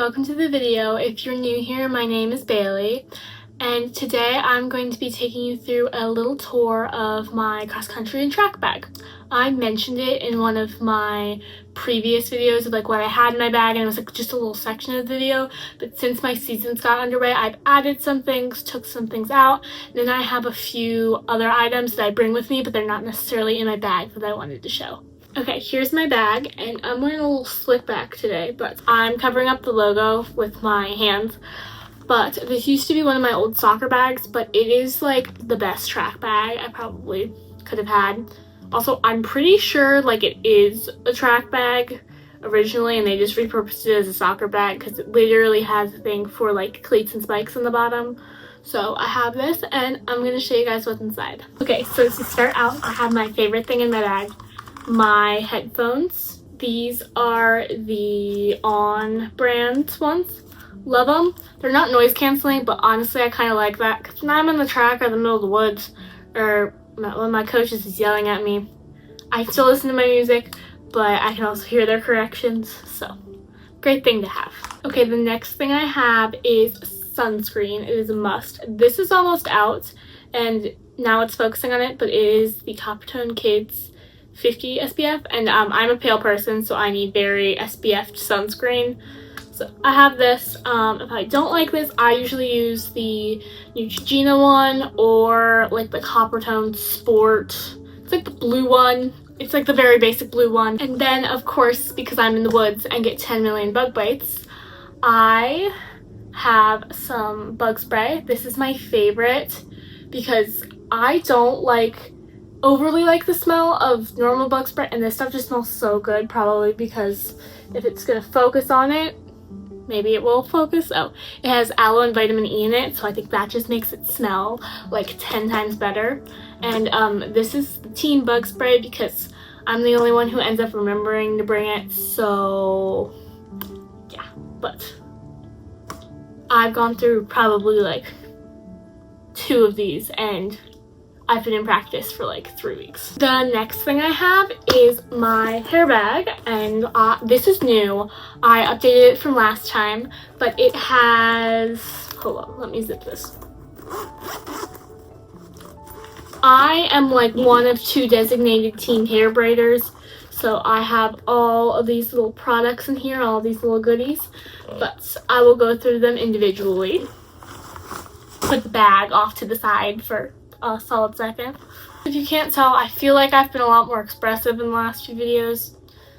welcome to the video. If you're new here, my name is Bailey, and today I'm going to be taking you through a little tour of my cross-country and track bag. I mentioned it in one of my previous videos of what I had in my bag, and it was just a little section of the video, but since my seasons got underway, I've added some things, took some things out, and then I have a few other items that I bring with me, but they're not necessarily in my bag that I wanted to show. Okay, here's my bag, and I'm wearing a little slick back today, but I'm covering up the logo with my hands. But this used to be one of my old soccer bags, but it is the best track bag I probably could have had. Also, I'm pretty sure it is a track bag originally, and they just repurposed it as a soccer bag because it literally has a thing for cleats and spikes on the bottom. So I have this, and I'm gonna show you guys what's inside. Okay, so to start out, I have my favorite thing in my bag. My headphones. These are the On brand ones. Love them. They're not noise canceling, but honestly I kind of like that because when I'm in the track or the middle of the woods, or when my coach is yelling at me, I still listen to my music, but I can also hear their corrections, so great thing to have. Okay, the next thing I have is sunscreen. It is a must. This is almost out and now it's focusing on it, but it is the Coppertone Kids 50 SPF, and I'm a pale person, so I need very SPF sunscreen. So I have this. If I don't like this, I usually use the Neutrogena one, or the Coppertone Sport. It's the blue one. It's the very basic blue one. And then of course, because I'm in the woods and get 10 million bug bites, I have some bug spray. This is my favorite because I don't overly like the smell of normal bug spray, and this stuff just smells so good, probably because if it's gonna focus on it, maybe it will focus. Oh, it has aloe and vitamin E in it, so I think that just makes it smell 10 times better. And this is the teen bug spray because I'm the only one who ends up remembering to bring it, so yeah. But I've gone through probably 2 of these, and I've been in practice for 3 weeks. The next thing I have is my hair bag, and this is new. I updated it from last time, but it has, hold on, let me zip this. I am one of 2 designated teen hair braiders, so I have all of these little products in here, all these little goodies, but I will go through them individually. Put the bag off to the side for a solid second. If you can't tell, I feel like I've been a lot more expressive in the last few videos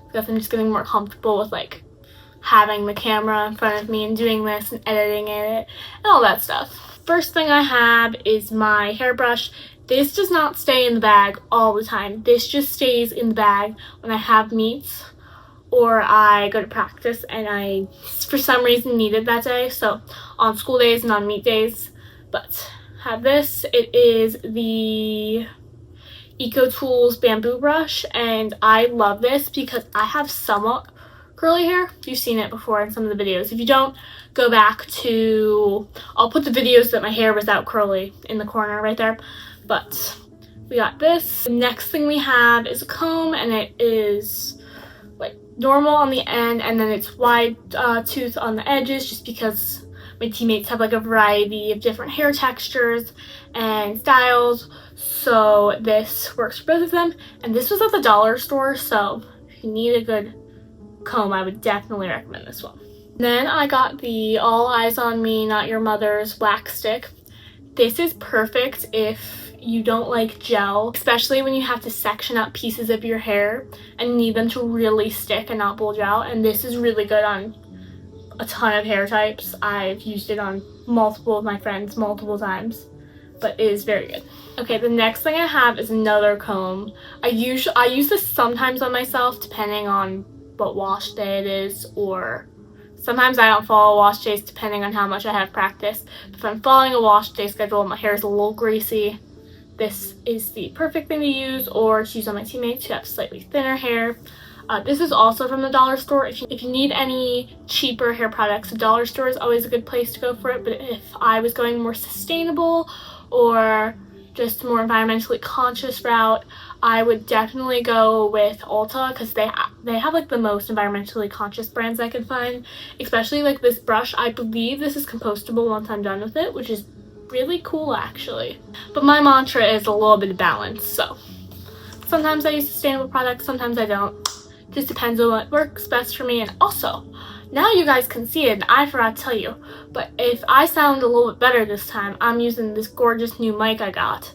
because I'm just getting more comfortable with having the camera in front of me and doing this and editing it and all that stuff. First thing I have is my hairbrush. This does not stay in the bag all the time. This just stays in the bag when I have meets or I go to practice and I for some reason need it that day, so on school days and on meet days. But have this. It is the EcoTools bamboo brush, and I love this because I have somewhat curly hair. You've seen it before in some of the videos. If you don't, go back to, I'll put the videos that my hair was out curly in the corner right there. But we got this. The next thing we have is a comb, and it is normal on the end, and then it's wide tooth on the edges, just because my teammates have a variety of different hair textures and styles, so this works for both of them. And this was at the dollar store, so if you need a good comb, I would definitely recommend this one. Then I got the All Eyes on Me Not Your Mother's wax stick. This is perfect if you don't like gel, especially when you have to section up pieces of your hair and need them to really stick and not bulge out. And this is really good on a ton of hair types. I've used it on multiple of my friends multiple times, but it is very good. Okay, the next thing I have is another comb. I use this sometimes on myself depending on what wash day it is, or sometimes I don't follow wash days depending on how much I have practice. If I'm following a wash day schedule and my hair is a little greasy, this is the perfect thing to use, or to use on my teammates who have slightly thinner hair. This is also from the dollar store. If you need any cheaper hair products, the dollar store is always a good place to go for it. But if I was going more sustainable or just more environmentally conscious route, I would definitely go with Ulta because they have like the most environmentally conscious brands I could find, especially like this brush. I believe this is compostable once I'm done with it, which is really cool actually. But my mantra is a little bit of balance, so sometimes I use sustainable products, sometimes I don't. Just depends on what works best for me. And also, now you guys can see it, I forgot to tell you, but if I sound a little bit better this time, I'm using this gorgeous new mic I got,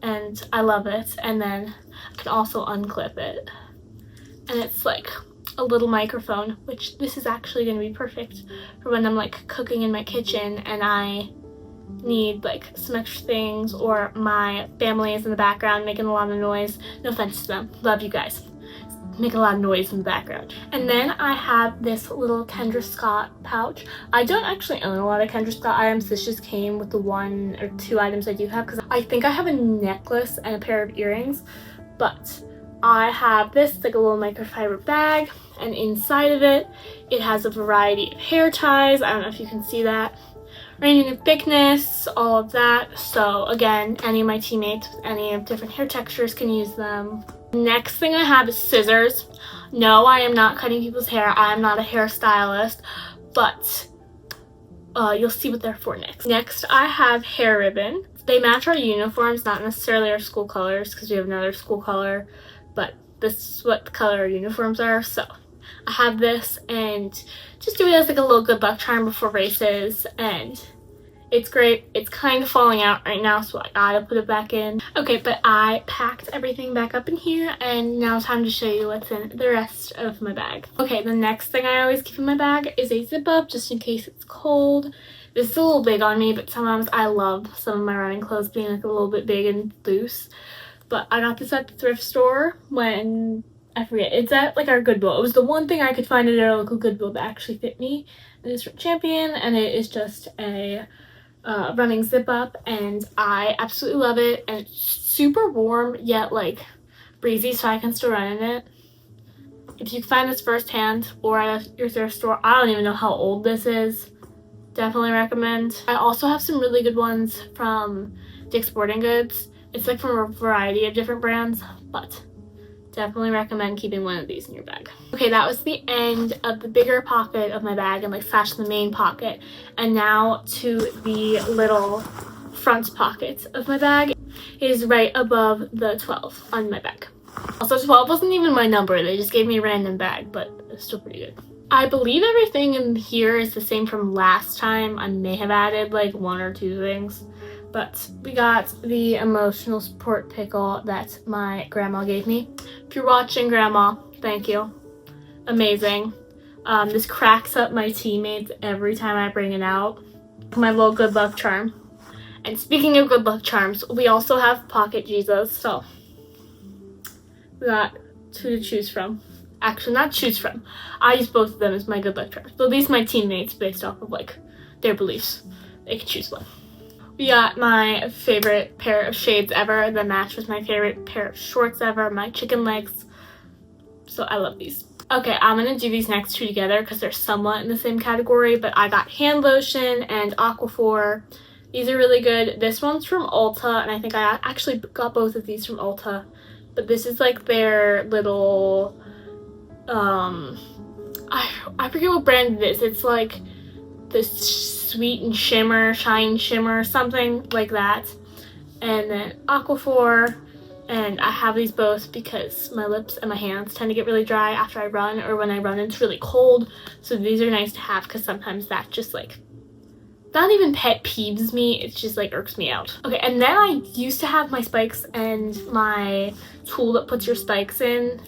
and I love it. And then I can also unclip it, and it's like a little microphone, which this is actually going to be perfect for when I'm like cooking in my kitchen and I need like some extra things, or my family is in the background making a lot of noise. No offense to them, love you guys, make a lot of noise in the background. And then I have this little Kendra Scott pouch. I don't actually own a lot of Kendra Scott items. This just came with the 1 or 2 items I do have, because I think I have a necklace and a pair of earrings. But I have this like a little microfiber bag, and inside of it, it has a variety of hair ties. I don't know if you can see that. Ranging in thickness, all of that. So again, any of my teammates with any of different hair textures can use them. Next thing I have is scissors. No, I am not cutting people's hair. I am not a hairstylist, but you'll see what they're for next. Next, I have hair ribbon. They match our uniforms, not necessarily our school colors, because we have another school color, but this is what the color our uniforms are. So I have this, and just do it as like a little good luck charm before races, and it's great. It's kind of falling out right now, so I gotta put it back in. Okay, but I packed everything back up in here, and now it's time to show you what's in the rest of my bag. Okay, the next thing I always keep in my bag is a zip up, just in case it's cold. This is a little big on me, but sometimes I love some of my running clothes being like a little bit big and loose. But I got this at the thrift store when, I forget, it's at like our Goodwill. It was the one thing I could find at our local Goodwill that actually fit me. It is from Champion, and it is just a running zip up, and I absolutely love it. And it's super warm yet like breezy, so I can still run in it. If you find this firsthand or at your thrift store, I don't even know how old this is, definitely recommend. I also have some really good ones from Dick's Sporting Goods. It's like from a variety of different brands, but definitely recommend keeping one of these in your bag. Okay, that was the end of the bigger pocket of my bag, and like slash the main pocket. And now to the little front pocket of my bag. It is right above the 12 on my bag. Also, 12 wasn't even my number. They just gave me a random bag, but it's still pretty good. I believe everything in here is the same from last time. I may have added like 1 or 2 things. But we got the emotional support pickle that my grandma gave me. If you're watching, Grandma, thank you. Amazing. This cracks up my teammates every time I bring it out. My little good luck charm. And speaking of good luck charms, we also have Pocket Jesus. So we got 2 to choose from. Actually, not choose from. I use both of them as my good luck charms. But at least my teammates, based off of like their beliefs, they can choose one. We got my favorite pair of shades ever that match with my favorite pair of shorts ever, my chicken legs. So I love these. Okay, I'm gonna do these next 2 together because they're somewhat in the same category, but I got hand lotion and Aquaphor. These are really good. This one's from Ulta, and I think I actually got both of these from Ulta. But this is like their little, I forget what brand it is. It's like this Sweet and Shimmer, Shine Shimmer, something like that. And then Aquaphor, and I have these both because my lips and my hands tend to get really dry after I run, or when I run it's really cold. So these are nice to have because sometimes that just like, not even pet peeves me, it's just like irks me out. Okay, and then I used to have my spikes and my tool that puts your spikes in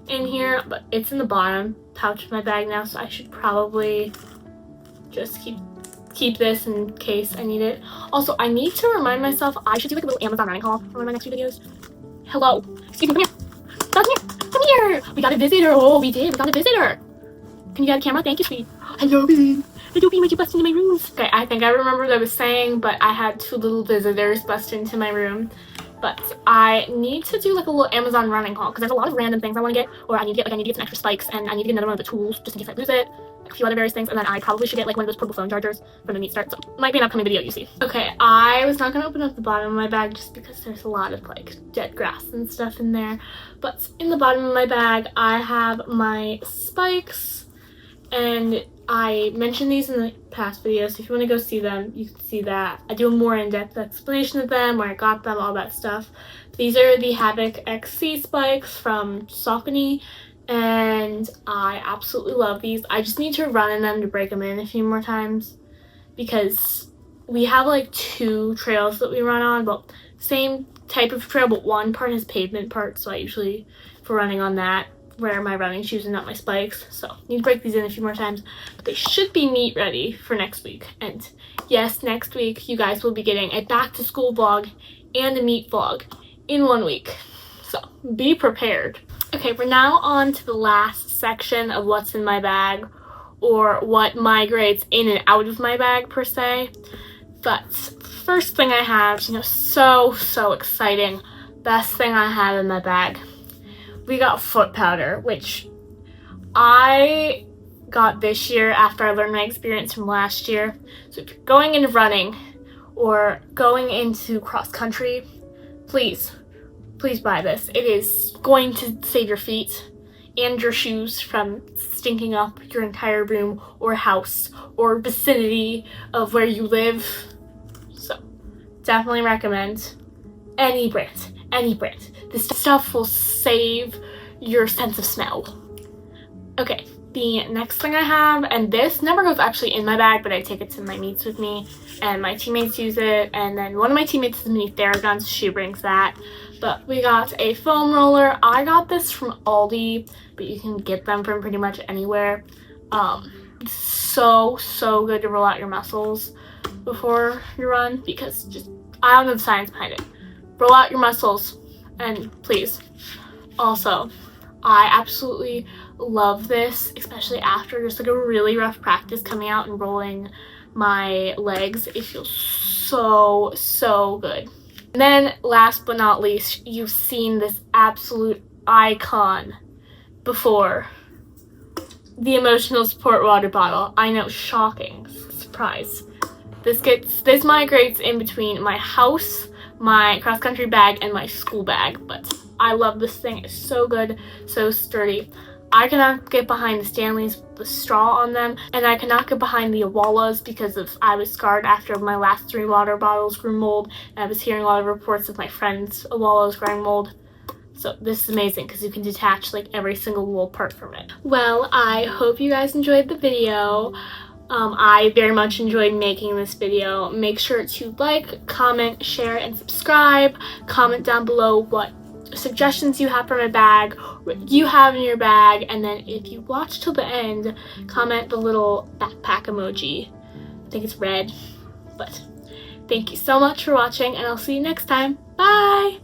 here, but it's in the bottom pouch of my bag now, so I should probably just keep this in case I need it. Also, I need to remind myself I should do like a little Amazon running haul for one of my next few videos. Hello, excuse me, come here. Come here, come here. We got a visitor. Oh, we did. We got a visitor. Can you get a camera? Thank you, sweetie. Hello, Bean. Hello, Bean. Why'd you bust into my rooms? Okay, I think I remember what I was saying, but I had 2 little visitors bust into my room. But I need to do like a little Amazon running haul because there's a lot of random things I want to get, or I need to get some extra spikes, and I need to get another one of the tools just in case I lose it. a few other various things, and then I probably should get like one of those portable phone chargers from the Meat Start, so might be an upcoming video you see. Okay, I was not gonna open up the bottom of my bag just because there's a lot of like dead grass and stuff in there, but in the bottom of my bag I have my spikes, and I mentioned these in the past videos, so if you want to go see them, you can see that. I do a more in-depth explanation of them, where I got them, all that stuff. These are the Havoc XC spikes from Saucony, and I absolutely love these. I just need to run in them to break them in a few more times, because we have like 2 trails that we run on, but same type of trail, but one part has pavement parts, so I usually, for running on that, wear my running shoes and not my spikes. So need to break these in a few more times, but they should be meet ready for next week. And yes, next week you guys will be getting a back to school vlog and a meet vlog in 1 week, so be prepared. Okay, we're now on to the last section of what's in my bag, or what migrates in and out of my bag per se. But first thing I have, so exciting, best thing I have in my bag, we got foot powder, which I got this year after I learned my experience from last year. So if you're going into running or going into cross country, please buy this. It is going to save your feet and your shoes from stinking up your entire room or house or vicinity of where you live. So definitely recommend any brand. This stuff will save your sense of smell. Okay, the next thing I have, and this never goes actually in my bag, but I take it to my meets with me, and my teammates use it, and then one of my teammates is beneath Theragun, so she brings that. But we got a foam roller. I got this from Aldi, but you can get them from pretty much anywhere. It's so good to roll out your muscles before you run, because I don't know the science behind it. Roll out your muscles, and please. Also, I absolutely love this, especially after just like a really rough practice coming out and rolling my legs. It feels so good. And then last but not least, you've seen this absolute icon before, the emotional support water bottle. I know, shocking, surprise. This migrates in between my house, my cross-country bag, and my school bag, but I love this thing. It's so good, so sturdy. I cannot get behind the Stanleys with the straw on them, and I cannot get behind the Awalas because I was scarred after my last 3 water bottles grew mold, and I was hearing a lot of reports of my friends' Awalas growing mold. So this is amazing because you can detach like every single wool part from it. Well, I hope you guys enjoyed the video. I very much enjoyed making this video. Make sure to like, comment, share, and subscribe. Comment down below what suggestions you have for my bag, what you have in your bag, and then if you watch till the end, comment the little backpack emoji. I think it's red, but thank you so much for watching, and I'll see you next time. Bye!